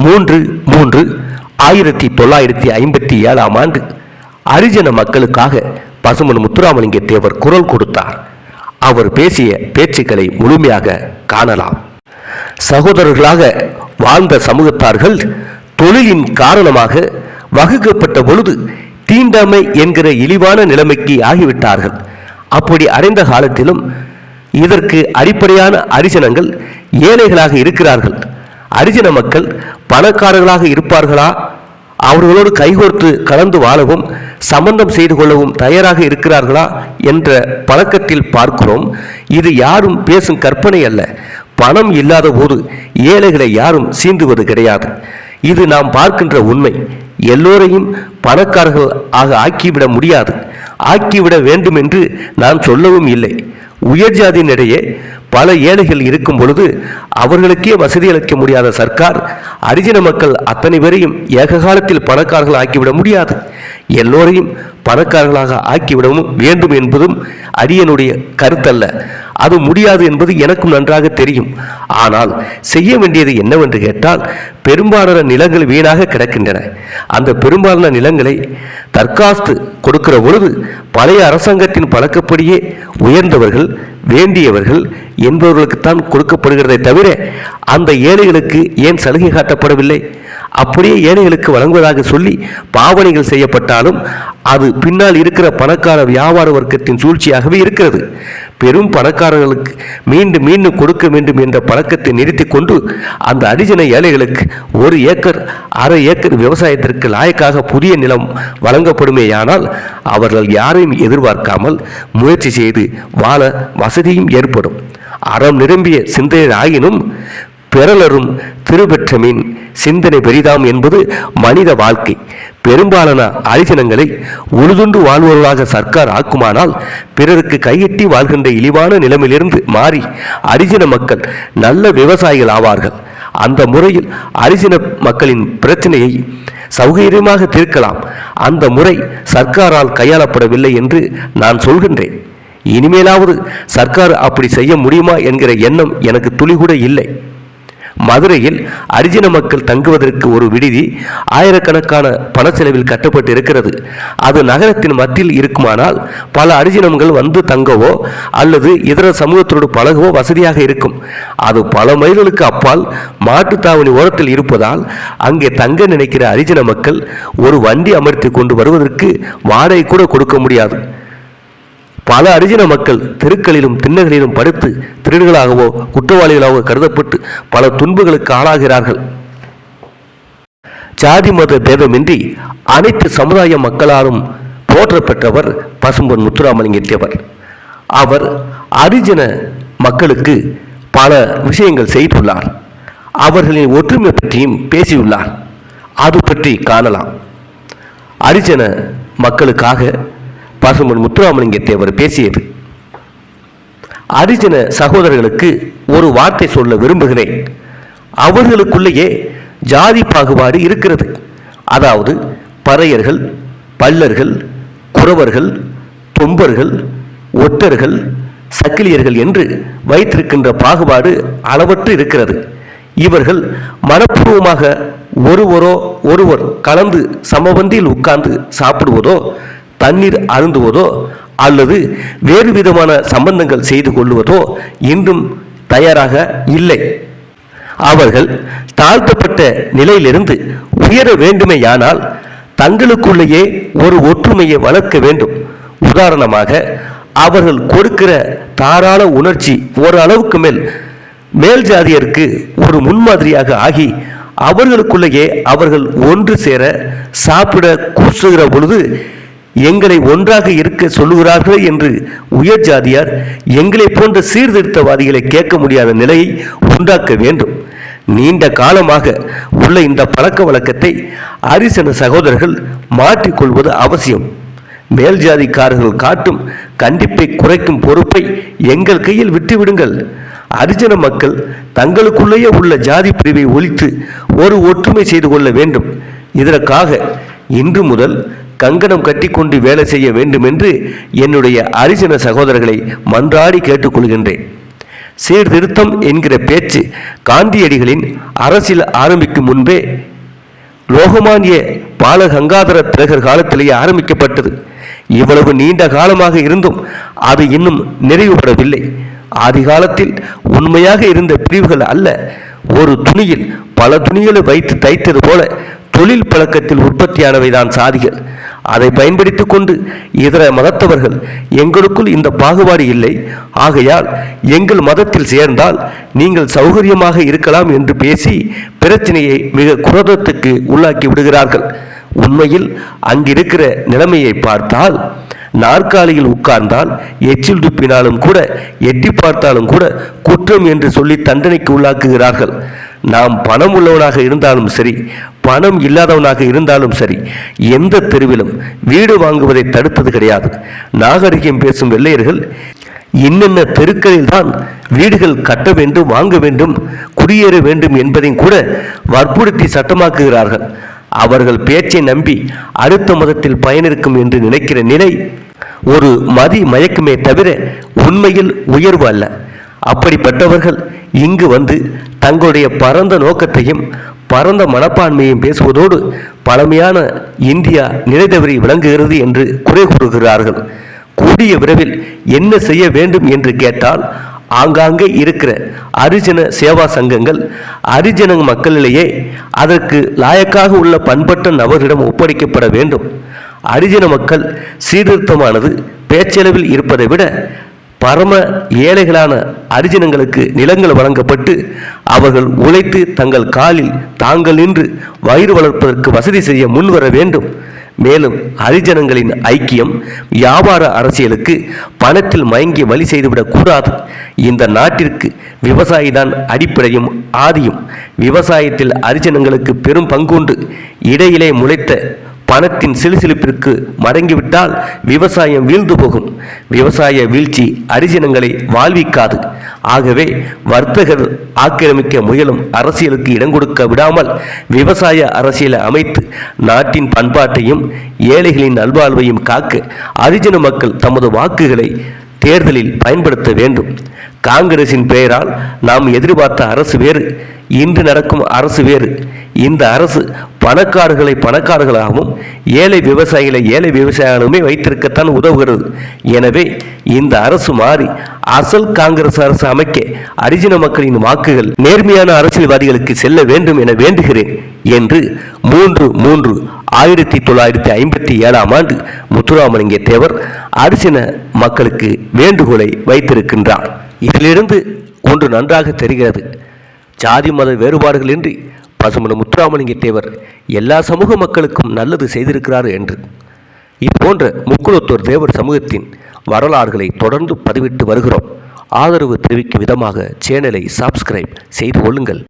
3/3/1957 ஹரிஜன மக்களுக்காக பசும்பொன் முத்துராமலிங்க தேவர் குரல் கொடுத்தார். அவர் பேசிய பேச்சுக்களை முழுமையாக காணலாம். சகோதரர்களாக வாழ்ந்த சமூகத்தார்கள் தொழிலின் காரணமாக வகுக்கப்பட்ட பொழுது தீண்டாமை என்கிற இழிவான நிலைமைக்கு ஆகிவிட்டார்கள். அப்படி அடைந்த காலத்திலும் இதற்கு அடிப்படையான ஹரிஜனங்கள் ஏழைகளாக இருக்கிறார்கள். ஹரிஜன மக்கள் பணக்காரர்களாக இருப்பார்களா? அவர்களோடு கைகோர்த்து கலந்து வாழவும் சம்பந்தம் செய்து கொள்ளவும் தயாராக இருக்கிறார்களா என்ற பழக்கத்தில் பார்க்கிறோம். இது யாரும் பேசும் கற்பனை அல்ல. பணம் இல்லாத போது ஏழைகளை யாரும் சீண்டுவது கிடையாது. இது நாம் பார்க்கின்ற உண்மை. எல்லோரையும் பணக்காரர்கள் ஆக்கிவிட முடியாது. ஆக்கிவிட வேண்டும் என்று நான் சொல்லவும் இல்லை. உயர் ஜாதியினிடையே பல ஏழைகள் இருக்கும் பொழுது அவர்களுக்கே வசதி அளிக்க முடியாத சர்க்கார் ஹரிஜன மக்கள் அத்தனை பேரையும் ஏக காலத்தில் பணக்காரர்கள் ஆக்கிவிட முடியாது. எல்லோரையும் பணக்காரர்களாக ஆக்கிவிடவும் வேண்டும் என்பதும் அடியனுடைய கருத்தல்ல. அது முடியாது என்பது எனக்கும் நன்றாக தெரியும். ஆனால் செய்ய வேண்டியது என்னவென்று கேட்டால், பெரும்பாலான நிலங்கள் வீணாக கிடக்கின்றன. அந்த பெரும்பாலான நிலங்களை தற்காத்து கொடுக்கிற பொழுது பழைய அரசாங்கத்தின் பழக்கப்படியே உயர்ந்தவர்கள் வேண்டியவர்கள் என்பவர்களுக்குத்தான் கொடுக்கப்படுகிறதை தவிர அந்த ஏழைகளுக்கு ஏன் சலுகை காட்டப்படவில்லை? அப்படியே ஏழைகளுக்கு வழங்குவதாக சொல்லி பாவனைகள் செய்யப்பட்டாலும் அது பின்னால் இருக்கிற பணக்கார வியாபார வர்க்கத்தின் சூழ்ச்சியாகவே இருக்கிறது. பெரும் பணக்காரர்களுக்கு மீண்டும் மீண்டும் கொடுக்க வேண்டும் என்ற பழக்கத்தை நிறுத்தி கொண்டு அந்த ஹரிஜன ஏழைகளுக்கு 1 ஏக்கர் 1/2 ஏக்கர் விவசாயத்திற்கு லாயக்காக புதிய நிலம் வழங்கப்படுமேயானால் அவர்கள் யாரையும் எதிர்பார்க்காமல் முயற்சி செய்து வாழ வசதியும் ஏற்படும். அறம் நிரம்பிய சிந்தையர் ஆயினும் பெறலரும் திருபெற்ற மீன் சிந்தனை பெரிதாம் என்பது மனித வாழ்க்கை. பெரும்பாலான ஹரிஜனங்களை உழுதுண்டு வாழ்வர்களாக சர்க்கார் ஆக்குமானால் பிறருக்கு கையெட்டி வாழ்கின்ற இழிவான நிலைமையிலிருந்து மாறி ஹரிஜன மக்கள் நல்ல விவசாயிகள் ஆவார்கள். அந்த முறையில் ஹரிஜன மக்களின் பிரச்சனையை சௌகரியமாக தீர்க்கலாம். அந்த முறை சர்க்காரால் கையாளப்படவில்லை என்று நான் சொல்கின்றேன். இனிமேலாவது சர்க்கார் அப்படி செய்ய முடியுமா என்கிற எண்ணம் எனக்கு துளி கூட இல்லை. மதுரையில் ஹரிஜன மக்கள் தங்குவதற்கு ஒரு விடுதி ஆயிரக்கணக்கான பண செலவில் கட்டப்பட்டு இருக்கிறது. அது நகரத்தின் மத்தியில் இருக்குமானால் பல ஹரிஜனங்கள் வந்து தங்கவோ அல்லது இதர சமூகத்தோடு பழகவோ வசதியாக இருக்கும். அது பல மைல்களுக்கு அப்பால் மாட்டுத்தாவணி ஓரத்தில் இருப்பதால் அங்கே தங்க நினைக்கிற ஹரிஜன மக்கள் ஒரு வண்டி அமர்த்தி கொண்டு வருவதற்கு வாடகை கூட கொடுக்க முடியாது. பல ஹரிஜன மக்கள் தெருக்களிலும் திண்ணகளிலும் படுத்து திருடுகளாகவோ குற்றவாளிகளாகவோ கருதப்பட்டு பல துன்பங்களுக்கு ஆளாகிறார்கள். ஜாதி மத பேதமின்றி அனைத்து சமுதாய மக்களாலும் போற்றப்பெற்றவர் பசும்பொன் முத்துராமலிங்க தேவர். அவர் ஹரிஜன மக்களுக்கு பல விஷயங்கள் செய்துள்ளார். அவர்களின் ஒற்றுமை பற்றியும் பேசியுள்ளார். அது பற்றி காணலாம். ஹரிஜன மக்களுக்காக பசும்பொன் முத்துராமலிங்க தேவர் பேசியது. ஹரிஜன சகோதரர்களுக்கு ஒரு வார்த்தை சொல்ல விரும்புகிறேன். அவர்களுக்குள்ளேயே ஜாதி பாகுபாடு இருக்கிறது. அதாவது பறையர்கள், பல்லர்கள், குறவர்கள், தொம்பர்கள், ஒட்டர்கள், சக்கிலியர்கள் என்று வைத்திருக்கின்ற பாகுபாடு அளவற்று இருக்கிறது. இவர்கள் மனப்பூர்வமாக ஒருவர் கலந்து சமபந்தியில் உட்கார்ந்து சாப்பிடுவதோ தண்ணீர் அருந்துவதோ அல்லது வேறு விதமான சம்பந்தங்கள் செய்து கொள்வதோ இன்றும் தயாராக இல்லை. அவர்கள் தாழ்த்தப்பட்ட நிலையிலிருந்து உயர வேண்டுமேயானால் தங்களுக்குள்ளேயே ஒரு ஒற்றுமையை வளர்க்க வேண்டும். உதாரணமாக அவர்கள் கொடுக்கிற தாராள உணர்ச்சி ஓரளவுக்கு மேல் ஜாதியருக்கு ஒரு முன்மாதிரியாக ஆகி அவர்களுக்குள்ளேயே அவர்கள் ஒன்று சேர சாப்பிட கூசுகிற பொழுது எங்களை ஒன்றாக இருக்க சொல்லுகிறார்கள் என்று உயர் ஜாதியார் எங்களை போன்ற சீர்திருத்தவாதிகளை கேட்க முடியாத நிலையை உண்டாக்க வேண்டும். நீண்ட காலமாக உள்ள இந்த பழக்க வழக்கத்தை ஹரிஜன சகோதரர்கள் மாற்றிக்கொள்வது அவசியம். மேல் ஜாதிக்காரர்கள் காட்டும் கண்டிப்பை குறைக்கும் பொறுப்பை எங்கள் கையில் விட்டுவிடுங்கள். ஹரிஜன மக்கள் தங்களுக்குள்ளேயே உள்ள ஜாதி பிரிவை ஒழித்து ஒரு ஒற்றுமை செய்து கொள்ள வேண்டும். இதற்காக இன்று முதல் கங்கணம் கட்டிக்கொண்டு வேலை செய்ய வேண்டும் என்று என்னுடைய ஹரிஜன சகோதரர்களை மன்றாடி கேட்டுக்கொள்கின்றேன். சீர்திருத்தம் என்கிற பேச்சு காந்தியடிகளின் அரசியல் ஆரம்பிக்கும் முன்பே லோகமானிய பாலகங்காதர திலகர் காலத்திலேயே ஆரம்பிக்கப்பட்டது. இவ்வளவு நீண்ட காலமாக இருந்தும் அது இன்னும் நிறைவுபடவில்லை. ஆதி காலத்தில் உண்மையாக இருந்த பிரிவுகள் அல்ல, ஒரு துணியில் பல துணிகளை வைத்து தைத்தது போல தொழில் பழக்கத்தில் உற்பத்தியானவைதான் சாதிகள். அதை பயன்படுத்தி கொண்டு இதர மதத்தவர்கள் எங்களுக்குள் இந்த பாகுபாடு இல்லை, ஆகையால் எங்கள் மதத்தில் சேர்ந்தால் நீங்கள் சௌகரியமாக இருக்கலாம் என்று பேசி பிரச்சனையை மிக குரோதத்துக்கு உள்ளாக்கி விடுகிறார்கள். உண்மையில் அங்கிருக்கிற நிலைமையை பார்த்தால், நாற்காலியில் உட்கார்ந்தால் எச்சில் துப்பினாலும் கூட எட்டி பார்த்தாலும் கூட குற்றம் என்று சொல்லி தண்டனைக்கு உள்ளாக்குகிறார்கள். நாம் பணம் உள்ளவனாக இருந்தாலும் சரி, பணம் இல்லாதவனாக இருந்தாலும் சரி, எந்த தெருவிலும் வீடு வாங்குவதை தடுத்தது கிடையாது. நாகரிகம் பேசும் வெள்ளையர்கள் இன்னென்ன தெருக்களில் தான் வீடுகள் கட்ட வேண்டும், வாங்க வேண்டும், குடியேற வேண்டும் என்பதையும் கூட வற்புறுத்தி சட்டமாக்குகிறார்கள். அவர்கள் பேச்சை நம்பி அடுத்த மதத்தில் பயனிருக்கும் என்று நினைக்கிற நிலை ஒரு மதி மயக்கமே தவிர உண்மையில் உயர்வு அல்ல. அப்படிப்பட்டவர்கள் இங்கு வந்து தங்களுடைய பரந்த நோக்கத்தையும் பரந்த மனப்பான்மையும் பேசுவதோடு பழமையான இந்தியா நிலைதவறி விளங்குகிறது என்று குறை கூறுகிறார்கள். கூடிய விரைவில் என்ன செய்ய வேண்டும் என்று கேட்டால், ஆங்காங்கே இருக்கிற அரிஜன சேவா சங்கங்கள் அரிஜன மக்களிலேயே அதற்கு லாயக்காக உள்ள பண்பட்ட நபர்களிடம் ஒப்படைக்கப்பட வேண்டும். அரிஜன மக்கள் சீர்திருத்தமானது பேச்சளவில் இருப்பதை விட பரம ஏழைகளான அரிஜனங்களுக்கு நிலங்கள் வழங்கப்பட்டு அவர்கள் உழைத்து தங்கள் காலில் தாங்கள் நின்று வயிறு வளர்ப்பதற்கு வசதி செய்ய முன்வர வேண்டும். மேலும் ஹரிஜனங்களின் ஐக்கியம் வியாபார அரசியலுக்கு பணத்தில் மயங்கி வழி செய்துவிடக் கூடாது. இந்த நாட்டிற்கு விவசாயிதான் அடிப்படையும் ஆதியும். விவசாயத்தில் ஹரிஜனங்களுக்கு பெரும் பங்குண்டு. இடையிலே முளைத்த பணத்தின் சிலுசிலுப்பிற்கு மடங்கிவிட்டால் விவசாயம் வீழ்ந்து போகும். விவசாய வீழ்ச்சி ஹரிஜனங்களை வாழ்விக்காது. ஆகவே வர்த்தகர் ஆக்கிரமிக்க முயலும் அரசியலுக்கு இடம் கொடுக்க விடாமல் விவசாய அரசியலை அமைத்து நாட்டின் பண்பாட்டையும் ஏழைகளின் நல்வாழ்வையும் காக்க ஹரிஜன மக்கள் தமது வாக்குகளை தேர்தலில் பயன்படுத்த வேண்டும். காங்கிரசின் பெயரால் நாம் எதிர்பார்த்த அரசு வேறு, இன்று நடக்கும் அரசு வேறு. இந்த அரசு பணக்காரர்களை பணக்காரர்களாகவும் ஏழை விவசாயிகளை ஏழை விவசாயிகளுமே வைத்திருக்கத்தான் உதவுகிறது. எனவே இந்த அரசு மாறி அசல் காங்கிரஸ் அரசு அமைக்க ஹரிஜன மக்களின் வாக்குகள் நேர்மையான அரசியல்வாதிகளுக்கு செல்ல வேண்டும் என வேண்டுகிறேன் என்று 3/3/1957 முத்துராமலிங்க தேவர் ஹரிஜன மக்களுக்கு வேண்டுகோளை வைத்திருக்கின்றார். இதிலிருந்து ஒன்று நன்றாக தெரிகிறது. ஜாதி மத வேறுபாடுகளின்றி பசுமன் முத்துராமலிங்க தேவர் எல்லா சமூக மக்களுக்கும் நல்லது செய்திருக்கிறார் என்று. இதுபோன்ற முக்குளத்தூர் தேவர் சமூகத்தின் வரலாறுகளை தொடர்ந்து பதிவிட்டு வருகிறோம். ஆதரவு தெரிவிக்கும் விதமாக சேனலை சப்ஸ்கிரைப் செய்து கொள்ளுங்கள்.